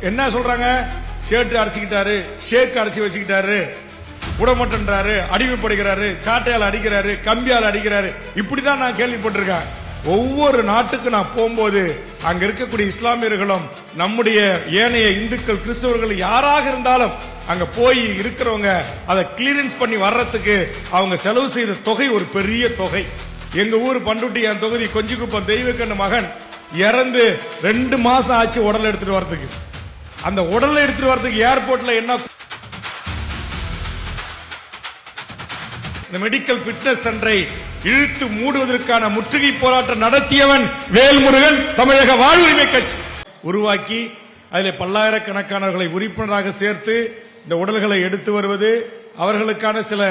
என்ன சொல்றாங்க? ஷர்ட் அடிச்சுக்கிட்டாரு, ஷேக் அடிச்சு வச்சுக்கிட்டாரு, உடமட்டன்றாரு, அடிமைப்படுகிறாரு, சாட்டையால் அடிக்கிறாரு, கம்பியால் அடிக்கிறாரு. இப்படிதான் நான் கேள்விப்பட்டிருக்கேன். ஒவ்வொரு நாட்டுக்கு நான் போகும்போது அங்க இருக்கக்கூடிய இஸ்லாமியர்களும் நம்முடைய ஏனைய இந்துக்கள் கிறிஸ்தவர்கள் யாராக இருந்தாலும் அங்க போய் இருக்கிறவங்க அதை கிளியரன்ஸ் பண்ணி வர்றதுக்கு அவங்க செலவு செய்த தொகை ஒரு பெரிய தொகை. எங்க ஊர் பண்டுட்டி என் தொகுதி கொஞ்சிக்குப்பம் தெய்வக்கண்ணு மகன் இறந்து 2 மாசம் ஆச்சு உடல் எடுத்துட்டு வர்றதுக்கு. அந்த உடலை எடுத்துட்டு வரதுக்கு ஏர்போர்ட்ல என்ன இந்த மெடிக்கல் பிட்னஸ் சென்டரை இழுத்து மூடுவதற்கான முற்றுகை போராட்டம் நடத்தியவன் வேல்முருகன் தமிழக வாழ்வுரிமை கட்சி உருவாக்கி அதில் பல்லாயிரக்கணக்கானவர்களை உறுப்பினராக சேர்த்து இந்த உடல்களை எடுத்து வருவது, அவர்களுக்கான சில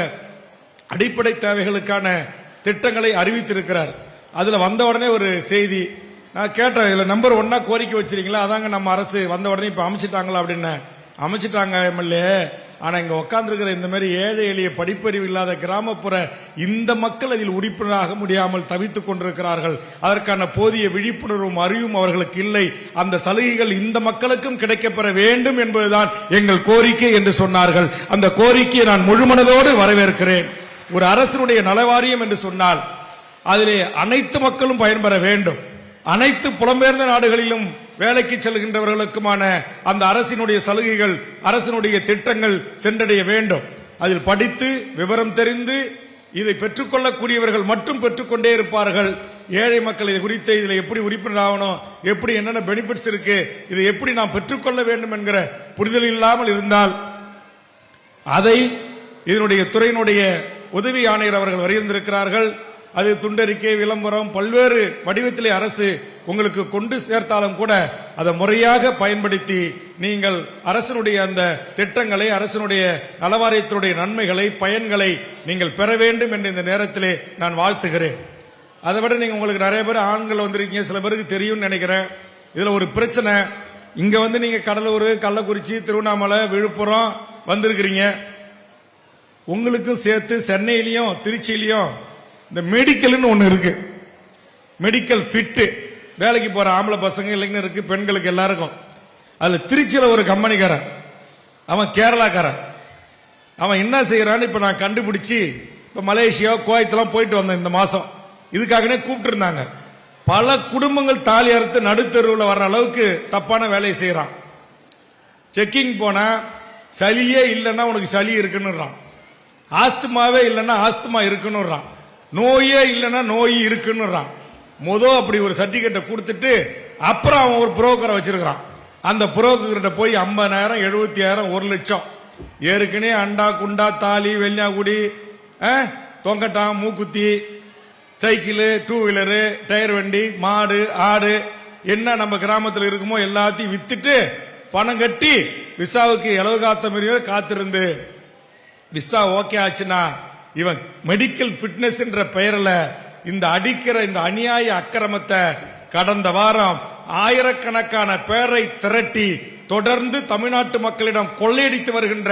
அடிப்படை தேவைகளுக்கான திட்டங்களை அறிவித்திருக்கிறார். அதுல வந்த உடனே ஒரு செய்தி நான் கேட்டேன், இதுல நம்பர் 1 கோரிக்கை வச்சிருக்கீங்களா? அதாங்க நம்ம அரசு வந்த உடனே இப்ப அமைச்சிட்டாங்களா அப்படின்னு. அமைச்சிட்டாங்க எம்எல்ஏ. ஆனா இங்க உட்கார்ந்து இருக்கிற இந்த மாதிரி ஏழை எளிய படிப்பறிவு இல்லாத கிராமப்புற இந்த மக்கள் அதில் உறுப்பினராக முடியாமல் தவித்துக் கொண்டிருக்கிறார்கள். அதற்கான போதிய விழிப்புணர்வும் அறிவும் அவர்களுக்கு இல்லை. அந்த சலுகைகள் இந்த மக்களுக்கும் கிடைக்கப்பெற வேண்டும் என்பதுதான் எங்கள் கோரிக்கை என்று சொன்னார்கள். அந்த கோரிக்கையை நான் முழுமனதோடு வரவேற்கிறேன். ஒரு அரசினுடைய நலவாரியம் என்று சொன்னால் அதிலே அனைத்து மக்களும் பயன்பெற வேண்டும். அனைத்து புலம்பெயர்ந்த நாடுகளிலும் வேலைக்கு செல்கின்றவர்களுக்குமான அந்த அரசினுடைய சலுகைகள், அரசினுடைய திட்டங்கள் சென்றடைய வேண்டும். அதில் படித்து விவரம் தெரிந்து இதை பெற்றுக்கொள்ளக்கூடியவர்கள் மட்டும் பெற்றுக்கொண்டே இருப்பார்கள். ஏழை மக்கள் இது குறித்து இதில் எப்படி உறுப்பினர் ஆகணும், எப்படி என்னென்ன பெனிஃபிட்ஸ் இருக்கு, இதை எப்படி நாம் பெற்றுக்கொள்ள வேண்டும் என்கிற புரிதல் இல்லாமல் இருந்தால் அதை இதனுடைய துறையினுடைய உதவி ஆணையர் அவர்கள் வரைந்திருக்கிறார்கள். அது துண்டறிக்கை, விளம்பரம், பல்வேறு வடிவத்திலே அரசு உங்களுக்கு கொண்டு சேர்த்தாலும் கூட அதை முறையாக பயன்படுத்தி நீங்கள் அரசினுடைய அந்த திட்டங்களை, அரசினுடைய நலவாரியத்தினுடைய நன்மைகளை, பயன்களை நீங்கள் பெற வேண்டும் என்று இந்த நேரத்திலே நான் வாழ்த்துகிறேன். அதை விட நீங்க உங்களுக்கு நிறைய பேர் ஆண்கள் வந்திருக்கீங்க, சில பேருக்கு தெரியும் நினைக்கிறேன். இதுல ஒரு பிரச்சனை, இங்க நீங்க கடலூர், கள்ளக்குறிச்சி, திருவண்ணாமலை, விழுப்புரம் வந்திருக்கிறீங்க. உங்களுக்கும் சேர்த்து சென்னையிலையும் திருச்சியிலையும் இந்த மெடிக்கல்னு ஒண்ணு இருக்கு. மெடிக்கல் ஃபிட் வேலைக்கு போற ஆம்பளை பசங்க இல்லைன்னு இருக்கு, பெண்களுக்கு எல்லாருக்கும். அதுல திருச்சியில ஒரு கம்பெனிக்காரன், அவன் கேரளாக்காரன், அவன் என்ன செய்யறான்னு இப்ப நான் கண்டுபிடிச்சு இப்ப மலேசியா, குவைத்தெல்லாம் போயிட்டு வந்தேன் இந்த மாசம். இதுக்காகவே கூப்பிட்டு இருந்தாங்க. பல குடும்பங்கள் தாலி அறுத்து நடுத்தருவில் வர்ற அளவுக்கு தப்பான வேலையை செய்யறான். செக்கிங் போனா சளியே இல்லைன்னா உனக்கு சளி இருக்குன்னு, ஆஸ்துமாவே இல்லைன்னா ஆஸ்துமா இருக்குன்னு, நோயே இல்லைன்னா நோய் இருக்குன்னு. அப்படி ஒரு சர்டிபிகேட்டை கொடுத்துட்டு அப்புறம் அவன் ஒரு புரோக்கரை வச்சிருக்கான். அந்த புரோக்கர்கிட்ட போய் 50,000, 70,000, 1 லட்சம் ஏற்கனவே அண்டா குண்டா தாலி வெள்ளியாகுடி தொங்கட்டான் மூக்குத்தி சைக்கிள், 2 வீலரு, டயர் வண்டி, மாடு, ஆடு என்ன நம்ம கிராமத்தில் இருக்குமோ எல்லாத்தையும் வித்துட்டு பணம் கட்டி விசாவுக்கு இலவு காத்த மாதிரியே காத்திருந்து விசா ஓகே ஆச்சுன்னா இவன் மெடிக்கல் பிட்னஸ் என்ற பெயரில் இந்த அடிக்கிற இந்த அநியாய அக்கிரமத்தை கடந்த வாரம் ஆயிரக்கணக்கான பேரை திரட்டி தொடர்ந்து தமிழ்நாட்டு மக்களிடம் கொள்ளையடித்து வருகின்ற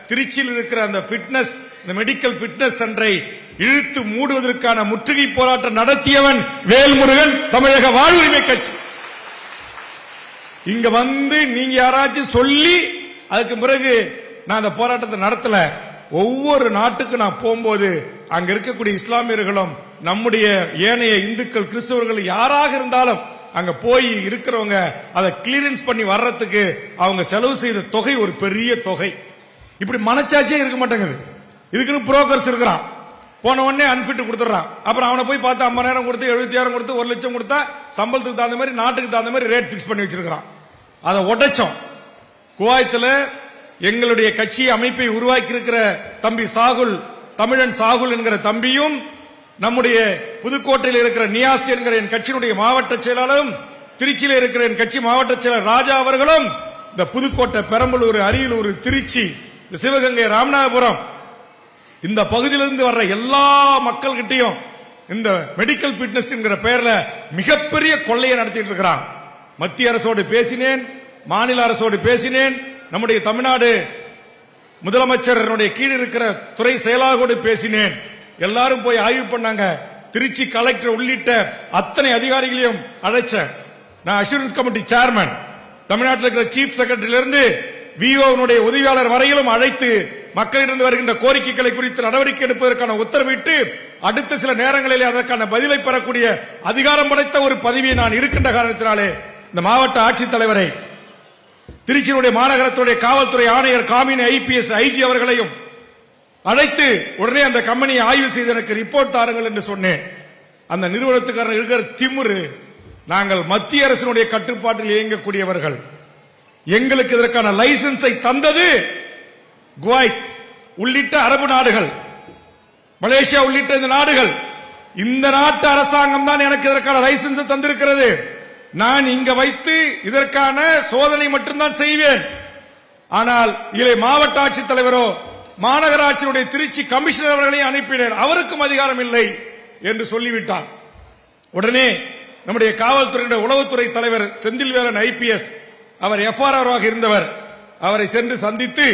திருச்சியில் இருக்கிற அந்த பிட்னஸ், இந்த மெடிக்கல் பிட்னஸ் சென்டரை இழுத்து மூடுவதற்கான முற்றுகை போராட்டம் நடத்தியவன் வேல்முருகன் தமிழக வாழ்வுரிமை கட்சி. இங்க நீங்க யாராச்சும் சொல்லி அதுக்கு பிறகு நான் அந்த போராட்டத்தை நடத்தல. ஒவ்வொரு நாட்டுக்கு நான் போகும்போது அங்க இருக்கக்கூடிய இஸ்லாமியர்களும் நம்முடைய ஏனைய இந்துக்கள் கிறிஸ்தவர்கள் யாராக இருந்தாலும் அங்க போய் இருக்கிறவங்க அதை கிளியரன்ஸ் பண்ணி வர்றதுக்கு அவங்க செலவு செய்த தொகை ஒரு பெரிய தொகை. இப்படி மனச்சாட்சியே இருக்க மாட்டேங்குது. இதுக்குன்னு புரோக்கர்ஸ் இருக்கிறான், போன உடனே அன்பிட் கொடுத்துறான். அப்புறம் அவனை போய் பார்த்து 50,000 கொடுத்து, 70,000 கொடுத்து, 1 லட்சம் கொடுத்தா சம்பளத்துக்கு தகுந்த மாதிரி, நாட்டுக்கு தகுந்த மாதிரி ரேட் பிக்ஸ் பண்ணி வச்சிருக்கான். அதை உடைச்சோம். குவைத்தில் எங்களுடைய கட்சி அமைப்பை உருவாக்கி இருக்கிற தம்பி சாகுல், தமிழன் சாகுல் என்கிற தம்பியும், நம்முடைய புதுக்கோட்டையில் இருக்கிற நியாஸ் என்கிற என் கட்சியினுடைய மாவட்ட செயலாளரும், திருச்சியில் இருக்கிற என் கட்சி மாவட்ட செயலாளர் ராஜா அவர்களும் இந்த புதுக்கோட்டை, பெரம்பலூர், அரியலூர், திருச்சி, சிவகங்கை, ராமநாதபுரம் இந்த பகுதியிலிருந்து வர்ற எல்லா மக்கள்கிட்டையும் இந்த மெடிக்கல் பிட்னஸ் என்கிற பெயர்ல மிகப்பெரிய கொள்ளையை நடத்திட்டு இருக்கிறான். மத்திய அரசோடு பேசினேன், மாநில அரசோடு பேசினேன், நம்முடைய தமிழ்நாடு முதலமைச்சருடைய கீழ் இருக்கிற துறை செயலாளரோடு பேசினேன். எல்லாரும் போய் ஆய்வு பண்ணாங்க. திருச்சி கலெக்டர் உள்ளிட்ட அத்தனை அதிகாரிகளையும் அழைச்சேன். நான் அஷூரன்ஸ் கமிட்டி சேர்மன். தமிழ்நாட்டில் இருக்கிற சீஃப் செக்ரட்டரியில இருந்து விஓனுடைய உதவியாளர் வரையிலும் அழைத்து மக்களிடம் வருகின்ற கோரிக்கைகளை குறித்து நடவடிக்கை எடுப்பதற்கான உத்தரவிட்டு அடுத்த சில நேரங்களிலே அதற்கான பதிலை பெறக்கூடிய அதிகாரம் படைத்த ஒரு பதவியை நான் இருக்கின்ற காரணத்தினாலே இந்த மாவட்ட ஆட்சித்தலைவரை, திருச்சியினுடைய மாநகரத்துடைய காவல்துறை ஆணையர் காமினி ஐபிஎஸ் ஐஜி அவர்களையும் அழைத்து உடனே அந்த கம்பெனியை ஆய்வு செய்து எனக்கு ரிப்போர்ட் தாருங்கள் என்று சொன்னேன். அந்த நிறுவனத்துக்காரர் இருக்கிற திமுரு, நாங்கள் மத்திய அரசினுடைய கட்டுப்பாட்டில் இயங்கக்கூடியவர்கள், எங்களுக்கு இதற்கான லைசன்ஸை தந்தது குவைத் உள்ளிட்ட அரபு நாடுகள், மலேசியா உள்ளிட்ட இந்த நாடுகள். இந்த நாட்டு அரசாங்கம் தான் எனக்கு இதற்கான லைசன்ஸ் தந்திருக்கிறது. நான் இங்க வைத்து இதற்கான சோதனை மட்டும்தான் செய்வேன். ஆனால் இதை மாவட்ட ஆட்சித்தலைவரோ மாநகராட்சியுடைய திருச்சி கமிஷனர் அவர்களையும் அனுப்பினர், அவருக்கும் அதிகாரம் இல்லை என்று சொல்லிவிட்டார். உடனே நம்முடைய காவல்துறையுடைய உளவுத்துறை தலைவர் செந்தில்வேலன் ஐபிஎஸ், அவர் எஃப்ஆர்ஆர் இருந்தவர், அவரை சென்று சந்தித்து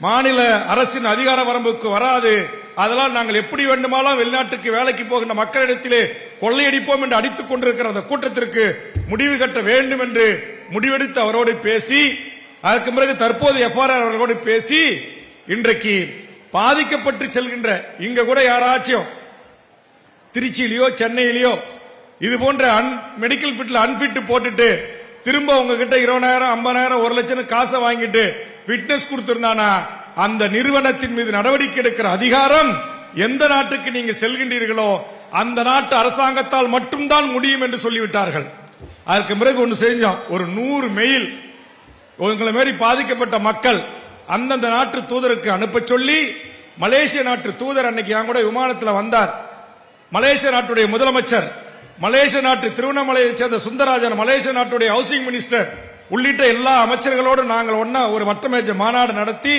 மாநில அரசின் அதிகார வரம்புக்கு வராது, அதனால் நாங்கள் எப்படி வேண்டுமானால் வெளிநாட்டுக்கு வேலைக்கு போகின்ற மக்களிடத்திலே கொள்ளையடிப்போம் என்று அடித்துக் கொண்டிருக்கிற அந்த கூட்டத்திற்கு முடிவு கட்ட வேண்டும் என்று முடிவெடுத்து அவரோடு பேசி, அதற்கு பிறகு தற்போது எஃப்ஆர்ஆர் அவர்களோடு பேசி இன்றைக்கு பாதிக்கப்பட்டு செல்கின்ற இங்க கூட யாராச்சும் திருச்சியிலயோ சென்னையிலயோ இது போன்ற மெடிக்கல் ஃபிட்ல அன்பிட் போட்டுட்டு திரும்ப உங்ககிட்ட 20,000 50,000 1 லட்சம் காசை வாங்கிட்டு பிட்னஸ் கொடுத்திருந்தானா அந்த நிறுவனத்தின் மீது நடவடிக்கை எடுக்கிற அதிகாரம் எந்த நாட்டுக்கு நீங்க செல்கின்றீர்களோ அந்த நாட்டு அரசாங்கத்தால் மட்டும்தான் முடியும் என்று சொல்லிவிட்டார்கள். அதற்கு பிறகு ஒன்று செஞ்சோம், ஒரு 100 மெயில் உங்களை மாதிரி பாதிக்கப்பட்ட மக்கள் அந்தந்த நாட்டு தூதருக்கு அனுப்ப சொல்லி, மலேசிய நாட்டு தூதர் அன்னைக்கு என் கூட விமானத்தில் வந்தார். மலேசிய நாட்டுடைய முதலமைச்சர், மலேசிய நாட்டு திருவண்ணாமலையை சேர்ந்த சுந்தரராஜன், மலேசிய நாட்டுடைய ஹவுசிங் மினிஸ்டர் உள்ளிட்ட எல்லா அமைச்சர்களோடு நாங்கள் ஒன்னா ஒரு வட்டமேஜ மாநாடு நடத்தி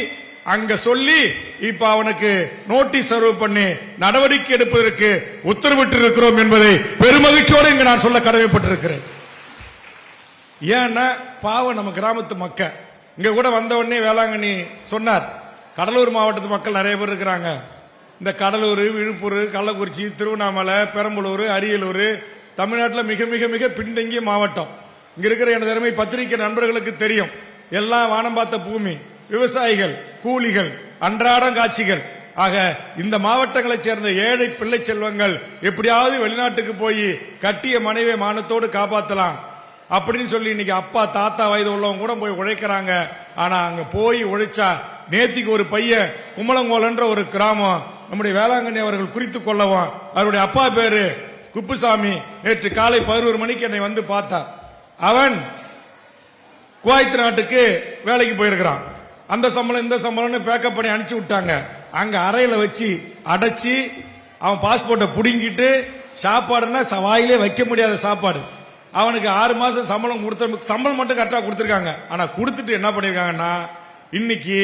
அங்க சொல்லி இப்ப அவனுக்கு நோட்டீஸ் சர்வ் பண்ணி நடவடிக்கை எடுப்பதற்கு உத்தரவிட்டு இருக்கிறோம் என்பதை பெருமகிழ்ச்சியோடு இங்கு நான் சொல்ல கடமைப்பட்டிருக்கிறேன். ஏன்னா பாவம் நம்ம கிராமத்து மக்கள் இங்க கூட வந்த உடனே வேளாங்கண்ணி சொன்னார், கடலூர் மாவட்டத்து மக்கள் நிறைய பேர் இருக்கிறாங்க. இந்த கடலூர், விழுப்புரம், கள்ளக்குறிச்சி, திருவண்ணாமலை, பெரம்பலூர், அரியலூர் தமிழ்நாட்டில் மிக மிக மிக பின்தங்கிய மாவட்டம். இங்க இருக்கிற எனது அருமை பத்திரிகை நண்பர்களுக்கு தெரியும், எல்லாம் வானம் பார்த்த பூமி, விவசாயிகள், கூலிகள், அன்றாடம் காட்சிகள். ஆக இந்த மாவட்டங்களைச் சேர்ந்த ஏழை பிள்ளை செல்வங்கள் எப்படியாவது வெளிநாட்டுக்கு போய் கட்டிய மனைவி மானத்தோடு காப்பாற்றலாம் அப்படின்னு சொல்லி இன்னைக்கு அப்பா தாத்தா வயது உள்ளவங்க கூட போய் உழைக்கிறாங்க. ஆனா அங்க போய் உழைச்சா நேத்திக்கு ஒரு பையன் கும்பலங்கோலன்ற ஒரு கிராமம் நம்முடைய வேளாங்கண்ணி அவர்கள் குறித்துக் கொள்ளவும், அவருடைய அப்பா பேரு குப்புசாமி, நேற்று காலை 11 மணிக்கு என்னை வந்து பார்த்தார். அவன் குவைத் நாட்டுக்கு வேலைக்கு போயிருக்கிறான். அந்த சம்பளம் இந்த சம்பளம்னு பேக்கப் பண்ணி அனுப்பிச்சு விட்டாங்க. அங்க அறையில வச்சு அடைச்சி அவன் பாஸ்போர்ட்டை புடுங்கிட்டு, சாப்பாடுன்னா வாயிலே வைக்க முடியாத சாப்பாடு, அவனுக்கு 6 மாசம் சம்பளம் கொடுத்த, சம்பளம் மட்டும் கரெக்டா கொடுத்திருக்காங்க. ஆனா கொடுத்துட்டு என்ன பண்ணிருக்காங்கன்னா, இன்னைக்கு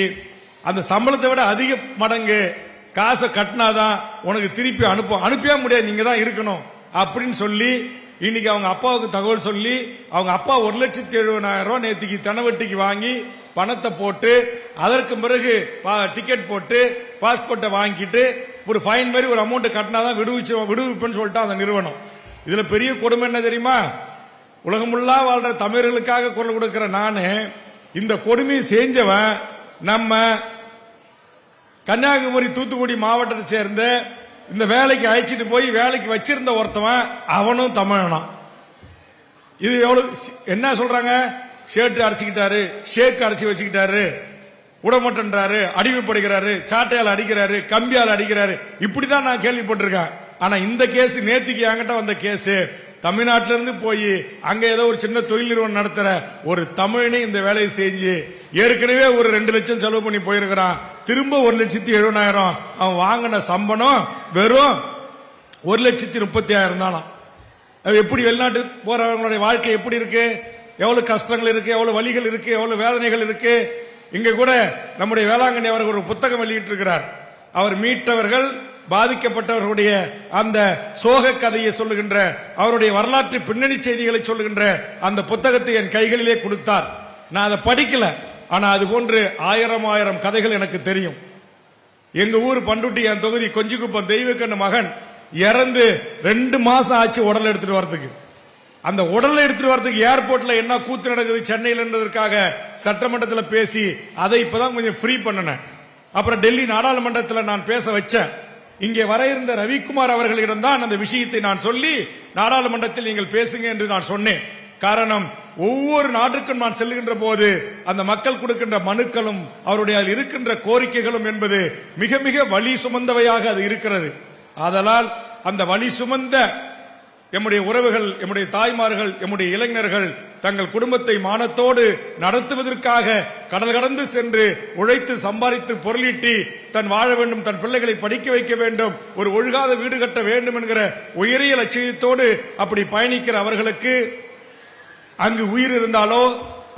அந்த சம்பளத்தை விட அதிக மடங்கு காசை கட்டினாதான் உனக்கு திருப்பி அனுப்பவே முடியாது, நீங்க தான் இருக்கணும் அப்படின்னு சொல்லி இன்னைக்கு அவங்க அப்பாவுக்கு தகவல் சொல்லி அவங்க அப்பா 1,70,000 நேற்றுக்கு தனவட்டிக்கு வாங்கி பணத்தை போட்டு அதற்கு பிறகு டிக்கெட் போட்டு பாஸ்போர்ட்டை வாங்கிட்டு ஒரு ஃபைன் மாதிரி ஒரு அமௌண்ட் கட்டினாதான் விடுவிப்புன்னு சொல்லிட்டு அந்த நிறுவனம். இதுல பெரிய கொடுமை என்ன தெரியுமா, உலகமுள்ளா வாழ்ற தமிழர்களுக்காக குரல் கொடுக்கிற நானு இந்த கொடுமையை செஞ்சவன் நம்ம கன்னியாகுமரி தூத்துக்குடி மாவட்டத்தை சேர்ந்த இந்த வேலைக்கு அழைச்சிட்டு போய் வேலைக்கு வச்சிருந்த ஒருத்தவன், அவனும் தமிழனா. இது எவ்வளவு என்ன சொல்றாங்க, ஷர்ட் அடிச்சுக்கிட்டாரு, ஷேக் அடிச்சு வச்சுக்கிட்டாரு, உடமட்டன்றாரு, அடிமைப்படுகிறாரு, சாட்டையால் அடிக்கிறாரு, கம்பியால் அடிக்கிறாரு, இப்படிதான் நான் கேள்விப்பட்டிருக்கேன். ஆனா இந்த கேஸ் நேத்திக்கு என்கிட்ட வந்த கேஸ், தமிழ்நாட்டிலிருந்து போய் அங்க ஏதோ ஒரு சின்ன தொழில் நிறுவனம் நடத்துற ஒரு தமிழனே இந்த வேலையை செஞ்சு ஏற்கனவே ஒரு 2 லட்சம் செலவு பண்ணி போயிருக்கிறான். திரும்ப 1,70,000 அவன் வாங்கின சம்பளம் வெறும் 1,30,000 தானா. எப்படி வெளிநாட்டு போறவங்களுடைய வாழ்க்கை எப்படி இருக்கு, எவ்வளவு கஷ்டங்கள் இருக்கு, எவ்வளவு வலிகள் இருக்கு, எவ்வளவு வேதனைகள் இருக்கு. இங்க கூட நம்முடைய வேளாங்கண்ணி அவர்கள் ஒரு புத்தகம் வெளியிட்டு இருக்கிறார். அவர் மீட்டவர்கள் பாதிக்கப்பட்டவர்களுடைய அந்த சோக கதையை சொல்லுகின்ற, அவருடைய வரலாற்று பின்னணி செய்திகளை சொல்லுகின்ற அந்த புத்தகத்தை என் கைகளிலே கொடுத்தார். நான் அதை படிக்கல, ஆனா அது போன்று 1000 கதைகள் எனக்கு தெரியும். எங்க ஊர் பண்டுட்டி, என் தொகுதி கொஞ்சிக்குப்பம் தெய்வக்கண்ணு மகன் இறந்து 2 மாசம் ஆச்சு உடல் எடுத்துட்டு வரதுக்கு. அந்த உடலை எடுத்துட்டு வரதுக்கு ஏர்போர்ட்ல என்ன கூத்து நடக்குது சென்னையில் என்பதற்காக சட்டமன்றத்தில் பேசி அதை இப்பதான் கொஞ்சம் ஃப்ரீ பண்ணனேன். அப்புறம் டெல்லி நாடாளுமன்றத்தில் நான் பேச வச்சேன். இங்கே வர இருந்த ரவிக்குமார் அவர்களிடம் தான் அந்த விஷயத்தை நான் சொல்லி நாடாளுமன்றத்தில் நீங்கள் பேசுங்க என்று நான் சொன்னேன். காரணம், ஒவ்வொரு நாட்டுக்கும் நான் செல்லுகின்ற போது அந்த மக்கள் கொடுக்கின்ற மனுக்களும் அவருடைய இருக்கின்ற கோரிக்கைகளும் என்பது மிக மிக வலி சுமந்தவையாக அது இருக்கிறது. ஆதலால் அந்த வலி சுமந்த எம்முடைய உறவுகள், எம்முடைய தாய்மார்கள், எம்முடைய இளைஞர்கள் தங்கள் குடும்பத்தை மானத்தோடு நடத்துவதற்காக கடல் கடந்து சென்று உழைத்து சம்பாதித்து பொருளீட்டி தன் வாழ வேண்டும், தன் பிள்ளைகளை படிக்க வைக்க வேண்டும், ஒரு ஒழுகாத வீடு கட்ட வேண்டும் என்கிற உயரிய லட்சியத்தோடு அப்படி பயணிக்கிற அவர்களுக்கு அங்கு உயிர் இருந்தாலோ,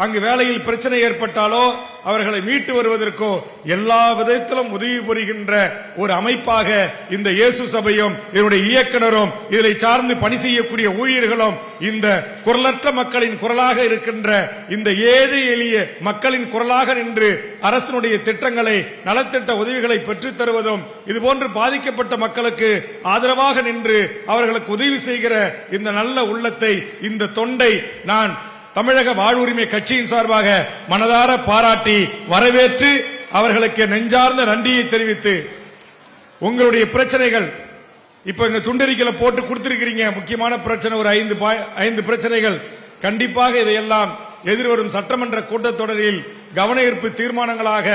அங்கு வேலையில் பிரச்சனை ஏற்பட்டாலோ அவர்களை மீட்டு வருவதற்கோ எல்லா விதத்திலும் உதவி புரிகின்ற ஒரு அமைப்பாக இந்த இயேசு சபையும் இதனுடைய இயக்குனரும் இதை சார்ந்து பணி செய்யக்கூடிய ஊழியர்களும் இந்த குரலற்ற மக்களின் குரலாக இருக்கின்ற இந்த ஏழை எளிய மக்களின் குரலாக நின்று அரசினுடைய திட்டங்களை, நலத்திட்ட உதவிகளை பெற்றுத் தருவதும், இதுபோன்று பாதிக்கப்பட்ட மக்களுக்கு ஆதரவாக நின்று அவர்களுக்கு உதவி செய்கிற இந்த நல்ல உள்ளத்தை, இந்த தொண்டை நான் தமிழக வாழ்வுரிமை கட்சியின் சார்பாக மனதார பாராட்டி வரவேற்று அவர்களுக்கு நெஞ்சார்ந்த நன்றியை தெரிவித்து, உங்களுடைய பிரச்சனைகள் இப்ப இங்க துண்டறிக்கையில போட்டு கொடுத்திருக்கிறீங்க. முக்கியமான பிரச்சனை ஒரு 5 பிரச்சனைகள். கண்டிப்பாக இதையெல்லாம் எதிர்வரும் சட்டமன்ற கூட்டத்தொடரில் கவன ஈர்ப்பு தீர்மானங்களாக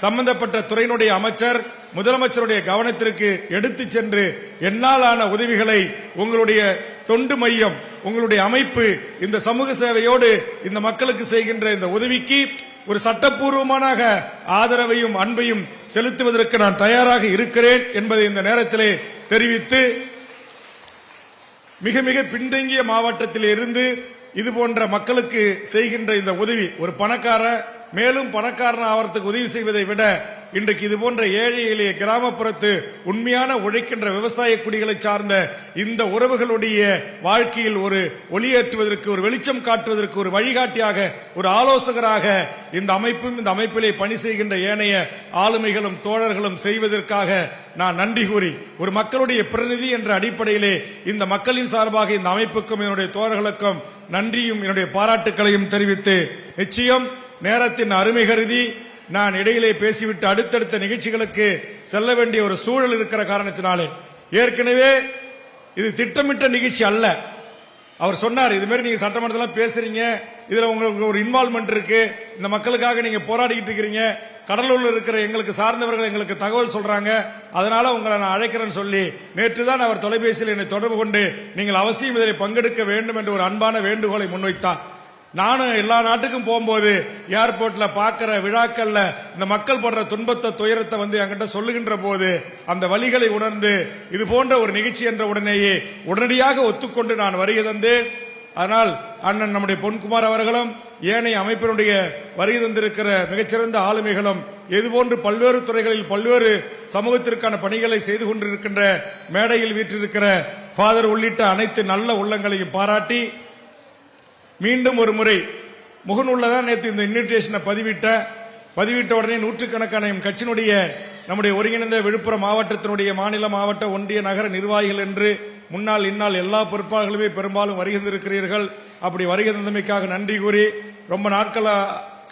சம்பந்தப்பட்ட துறையினுடைய அமைச்சர், முதலமைச்சருடைய கவனத்திற்கு எடுத்து சென்று என்னாலான உதவிகளை உங்களுடைய தொண்டு மையம், உங்களுடைய அமைப்பு இந்த சமூக சேவையோடு இந்த மக்களுக்கு செய்கின்ற இந்த உதவிக்கு ஒரு சட்டப்பூர்வமான ஆதரவையும் அன்பையும் செலுத்துவதற்கு நான் தயாராக இருக்கிறேன் என்பதை இந்த நேரத்திலே தெரிவித்து, மிக மிக பின்தங்கிய மாவட்டத்தில் இருந்து இது போன்ற மக்களுக்கு செய்கின்ற இந்த உதவி, ஒரு பணக்கார மேலும் பணக்காரன் ஆவறதுக்கு உதவி செய்வதை விட இன்றைக்கு இது போன்ற ஏழை எளிய கிராமப்புறத்து உண்மையான உழைக்கின்ற விவசாய குடிகளை சார்ந்த இந்த உறவுகளுடைய வாழ்க்கையில் ஒரு ஒளியேற்றுவதற்கு, ஒரு வெளிச்சம் காட்டுவதற்கு, ஒரு வழிகாட்டியாக, ஒரு ஆலோசகராக இந்த அமைப்பும் இந்த அமைப்பிலே பணி செய்கின்ற ஏனைய ஆளுமைகளும் தோழர்களும் செய்வதற்காக நான் நன்றி கூறி, ஒரு மக்களுடைய பிரதிநிதி என்ற அடிப்படையிலே இந்த மக்களின் சார்பாக இந்த அமைப்புக்கும் என்னுடைய தோழர்களுக்கும் நன்றியும் என்னுடைய பாராட்டுக்களையும் தெரிவித்து, நிச்சயம் நேரத்தின் அருமை கருதி நான் இடையிலே பேசிவிட்டு அடுத்தடுத்த நிகழ்ச்சிகளுக்கு செல்ல வேண்டிய ஒரு சூழல் இருக்கிற காரணத்தினாலே, ஏற்கனவே இது திட்டமிட்ட நிகழ்ச்சி அல்ல. அவர் சொன்னார், இது மாதிரி நீங்க சட்டமன்றத்தில் பேசுறீங்க, இதுல உங்களுக்கு ஒரு இன்வால்மெண்ட் இருக்கு, இந்த மக்களுக்காக நீங்க போராடிக்கிட்டு இருக்கிறீங்க, கடலூர்ல இருக்கிற எங்களுக்கு சார்ந்தவர்கள் எங்களுக்கு தகவல் சொல்றாங்க, அதனால உங்களை நான் அழைக்கிறேன்னு சொல்லி நேற்று தான் அவர் தொலைபேசியில் என்னை தொடர்பு கொண்டு நீங்கள் அவசியம் இதில் பங்கெடுக்க வேண்டும் என்று ஒரு அன்பான வேண்டுகோளை முன்வைத்தார். நானும் எல்லா நாட்டுக்கும் போகும்போது ஏர்போர்ட்ல பாக்கிற விழாக்கள்ல இந்த மக்கள் படுற துன்பத்தை, துயரத்தை வந்து என்கிட்ட சொல்லுகின்ற போது அந்த வழிகளை உணர்ந்து இது போன்ற ஒரு நிகழ்ச்சி என்ற உடனேயே உடனடியாக ஒத்துக்கொண்டு நான் வருகை தந்தேன். அதனால் அண்ணன் நம்முடைய பொன்குமார் அவர்களும் ஏனைய அமைப்பினுடைய வருகை தந்திருக்கிற மிகச்சிறந்த ஆளுமைகளும் இதுபோன்று பல்வேறு துறைகளில் பல்வேறு சமூகத்திற்கான பணிகளை செய்து கொண்டிருக்கின்ற மேடையில் வீற்றிருக்கிற ஃபாதர் உள்ளிட்ட அனைத்து நல்ல உள்ளங்களையும் பாராட்டி, மீண்டும் ஒரு முறை முகநூல்லதான் நேற்று இந்த இன்விடேஷனை பதிவிட்ட உடனே நூற்றுக்கணக்கான கட்சியினுடைய நம்முடைய ஒருங்கிணைந்த விழுப்புரம் மாவட்டத்தினுடைய மாநில, மாவட்ட, ஒன்றிய, நகர நிர்வாகிகள் என்று முன்னாள் இந்நாள் எல்லா பொறுப்பாளர்களுமே பெரும்பாலும் வருகை தந்திருக்கிறீர்கள். அப்படி வருகை தந்தமைக்காக நன்றி கூறி, ரொம்ப நாட்கள்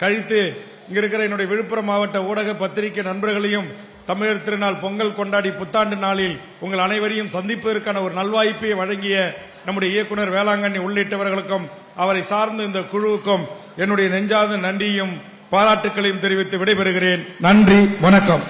கழித்து இங்க இருக்கிற என்னுடைய விழுப்புரம் மாவட்ட ஊடக பத்திரிகை நண்பர்களையும் தமிழர் திருநாள் பொங்கல் கொண்டாடி புத்தாண்டு நாளில் உங்கள் அனைவரையும் சந்திப்பதற்கான ஒரு நல்வாய்ப்பை வழங்கிய நம்முடைய இயக்குனர் வேளாங்கண்ணி உள்ளிட்டவர்களுக்கும் அவரை சார்ந்த இந்த குழுவுக்கும் என்னுடைய நெஞ்சார்ந்த நன்றியும் பாராட்டுக்களையும் தெரிவித்து விடைபெறுகிறேன். நன்றி, வணக்கம்.